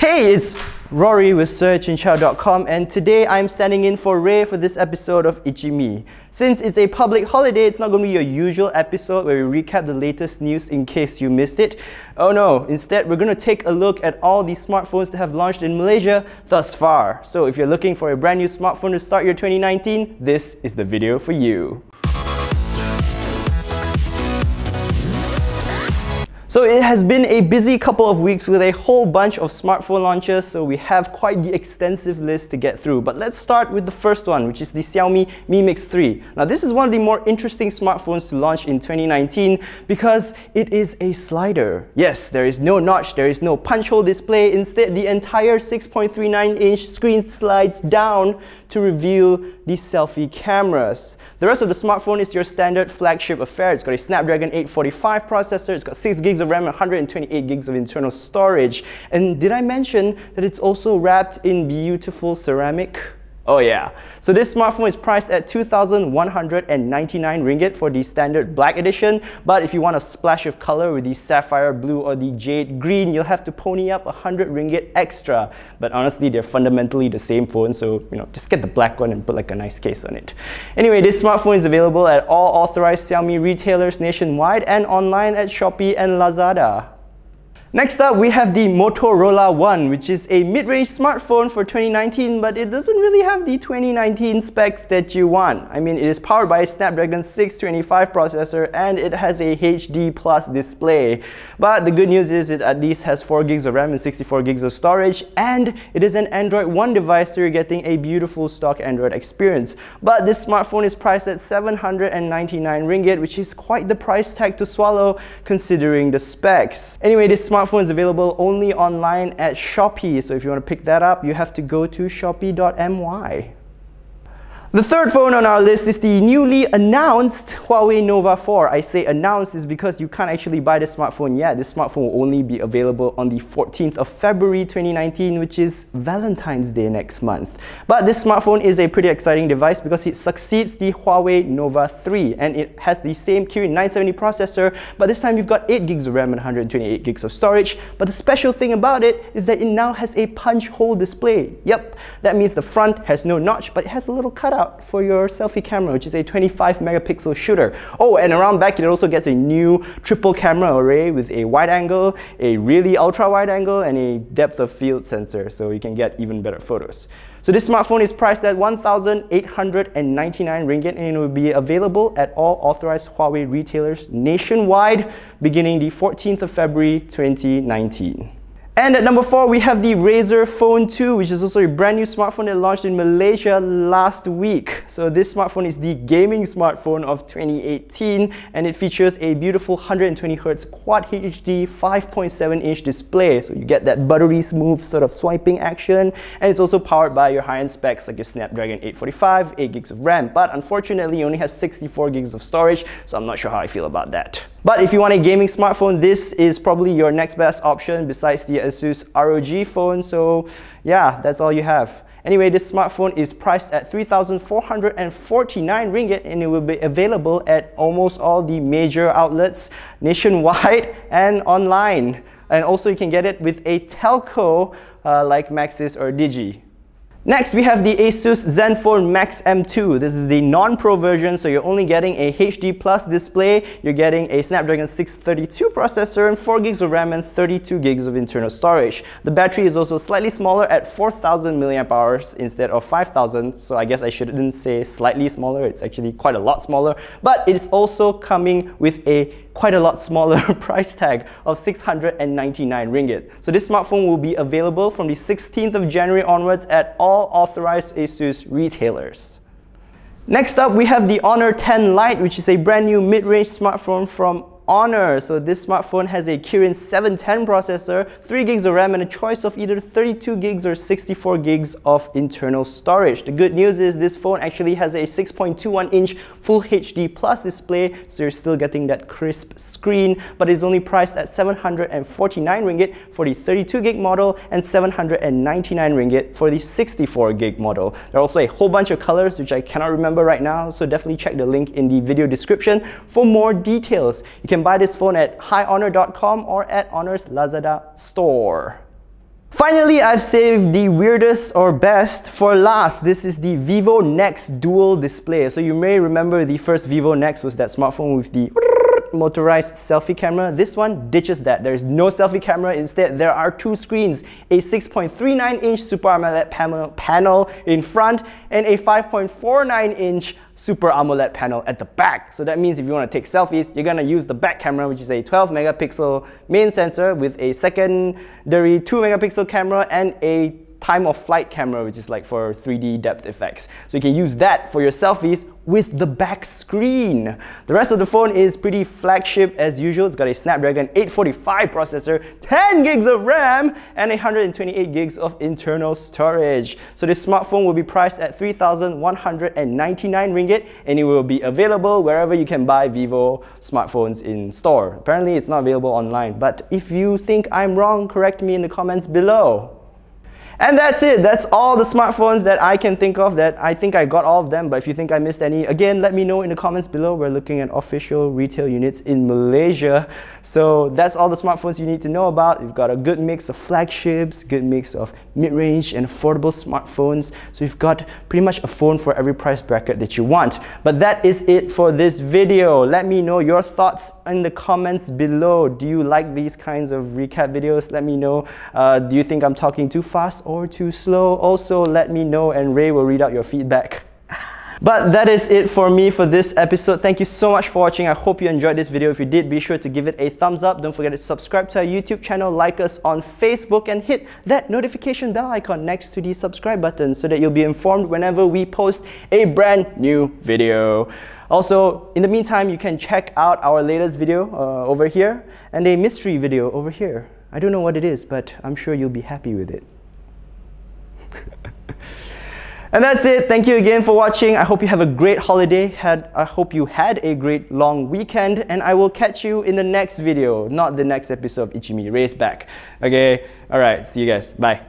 Hey, it's Rory with searchandchow.com, and today I'm standing in for Ray for this episode of ICYMI. Since it's a public holiday, it's not going to be your usual episode where we recap the latest news in case you missed it. Oh no, instead we're going to take a look at all the smartphones that have launched in Malaysia thus far. So if you're looking for a brand new smartphone to start your 2019, this is the video for you. So it has been a busy couple of weeks with a whole bunch of smartphone launches, so we have quite the extensive list to get through. But let's start with the first one, which is the Xiaomi Mi Mix 3. Now this is one of the more interesting smartphones to launch in 2019 because it is a slider. Yes, there is no notch, there is no punch hole display. Instead, the entire 6.39-inch screen slides down to reveal the selfie cameras. The rest of the smartphone is your standard flagship affair. It's got a Snapdragon 845 processor, it's got 6 gigs of RAM and 128 gigs of internal storage. And did I mention that it's also wrapped in beautiful ceramic? Oh yeah. So this smartphone is priced at 2,199 ringgit for the standard black edition, but if you want a splash of color with the sapphire blue or the jade green, you'll have to pony up 100 ringgit extra. But honestly, they're fundamentally the same phone, so just get the black one and put like a nice case on it. Anyway, this smartphone is available at all authorized Xiaomi retailers nationwide and online at Shopee and Lazada. Next up, we have the Motorola One, which is a mid-range smartphone for 2019, but it doesn't really have the 2019 specs that you want. I mean, it is powered by a Snapdragon 625 processor and it has a HD Plus display. But the good news is it at least has 4 gigs of RAM and 64 gigs of storage, and it is an Android One device, so you're getting a beautiful stock Android experience. But this smartphone is priced at 799 ringgit, which is quite the price tag to swallow considering the specs. Anyway, this smartphone is available only online at Shopee, so if you want to pick that up, you have to go to shopee.my. The third phone on our list is the newly announced Huawei Nova 4. I say announced is because you can't actually buy this smartphone yet. This smartphone will only be available on the 14th of February 2019, which is Valentine's Day next month. But this smartphone is a pretty exciting device because it succeeds the Huawei Nova 3, and it has the same Kirin 970 processor, but this time you've got 8 gigs of RAM and 128 gigs of storage. But the special thing about it is that it now has a punch hole display. Yep, that means the front has no notch, but it has a little cutout for your selfie camera, which is a 25 megapixel shooter. Oh, and around back it also gets a new triple camera array with a wide angle, a really ultra wide angle, and a depth of field sensor, so you can get even better photos. So this smartphone is priced at 1,899 ringgit, and it will be available at all authorized Huawei retailers nationwide beginning the 14th of February 2019. And at number 4, we have the Razer Phone 2, which is also a brand new smartphone that launched in Malaysia last week. So this smartphone is the gaming smartphone of 2018, and it features a beautiful 120Hz Quad HD 5.7-inch display. So you get that buttery smooth sort of swiping action, and it's also powered by your high-end specs like your Snapdragon 845, 8 gigs of RAM, but unfortunately it only has 64 gigs of storage, so I'm not sure how I feel about that. But if you want a gaming smartphone, this is probably your next best option besides the ASUS ROG phone. So yeah, that's all you have. Anyway, this smartphone is priced at 3,449 ringgit, and it will be available at almost all the major outlets nationwide and online. And also you can get it with a telco like Maxis or Digi. Next, we have the ASUS ZenFone Max M2. This is the non-Pro version, so you're only getting a HD Plus display, you're getting a Snapdragon 632 processor, and 4 gigs of RAM and 32 gigs of internal storage. The battery is also slightly smaller at 4,000 mAh instead of 5,000, so I guess I shouldn't say slightly smaller, it's actually quite a lot smaller. But it is also coming with a quite a lot smaller price tag of 699 ringgit. So this smartphone will be available from the 16th of January onwards at all authorized ASUS retailers. Next up, we have the Honor 10 Lite, which is a brand new mid-range smartphone from Honor. So this smartphone has a Kirin 710 processor, 3 gigs of RAM, and a choice of either 32 gigs or 64 gigs of internal storage. The good news is this phone actually has a 6.21-inch Full HD Plus display, so you're still getting that crisp screen, but it's only priced at 749 ringgit for the 32 gig model and 799 ringgit for the 64 gig model. There are also a whole bunch of colors which I cannot remember right now, so definitely check the link in the video description for more details. You can buy this phone at highhonor.com or at Honor's Lazada store. Finally, I've saved the weirdest or best for last. This is the Vivo Nex dual display. So you may remember the first Vivo Nex was that smartphone with the motorized selfie camera. This one ditches that. There is no selfie camera. Instead, there are two screens, a 6.39-inch Super AMOLED panel in front and a 5.49-inch Super AMOLED panel at the back. So that means if you want to take selfies, you're going to use the back camera, which is a 12-megapixel main sensor with a secondary 2-megapixel camera and a time of flight camera, which is like for 3D depth effects. So you can use that for your selfies with the back screen. The rest of the phone is pretty flagship as usual. It's got a Snapdragon 845 processor, 10 gigs of RAM, and 128 gigs of internal storage. So this smartphone will be priced at 3,199 ringgit, and it will be available wherever you can buy Vivo smartphones in store. Apparently, it's not available online, but if you think I'm wrong, correct me in the comments below. And that's it. That's all the smartphones that I can think of. That I think I got all of them, but if you think I missed any, again, let me know in the comments below. We're looking at official retail units in Malaysia. So that's all the smartphones you need to know about. You've got a good mix of flagships, good mix of mid-range and affordable smartphones. So you've got pretty much a phone for every price bracket that you want. But that is it for this video. Let me know your thoughts in the comments below. Do you like these kinds of recap videos? Let me know. Do you think I'm talking too fast or too slow? Also, let me know and Ray will read out your feedback. But that is it for me for this episode. Thank you so much for watching. I hope you enjoyed this video. If you did, be sure to give it a thumbs up. Don't forget to subscribe to our YouTube channel, like us on Facebook, and hit that notification bell icon next to the subscribe button so that you'll be informed whenever we post a brand new video. Also, in the meantime, you can check out our latest video over here and a mystery video over here. I don't know what it is, but I'm sure you'll be happy with it. And that's it. Thank you again for watching. I hope you have a great holiday. I hope you had a great long weekend, and I will catch you in the next video, not the next episode of ICYMI. Ray's back. Okay, alright, see you guys. Bye.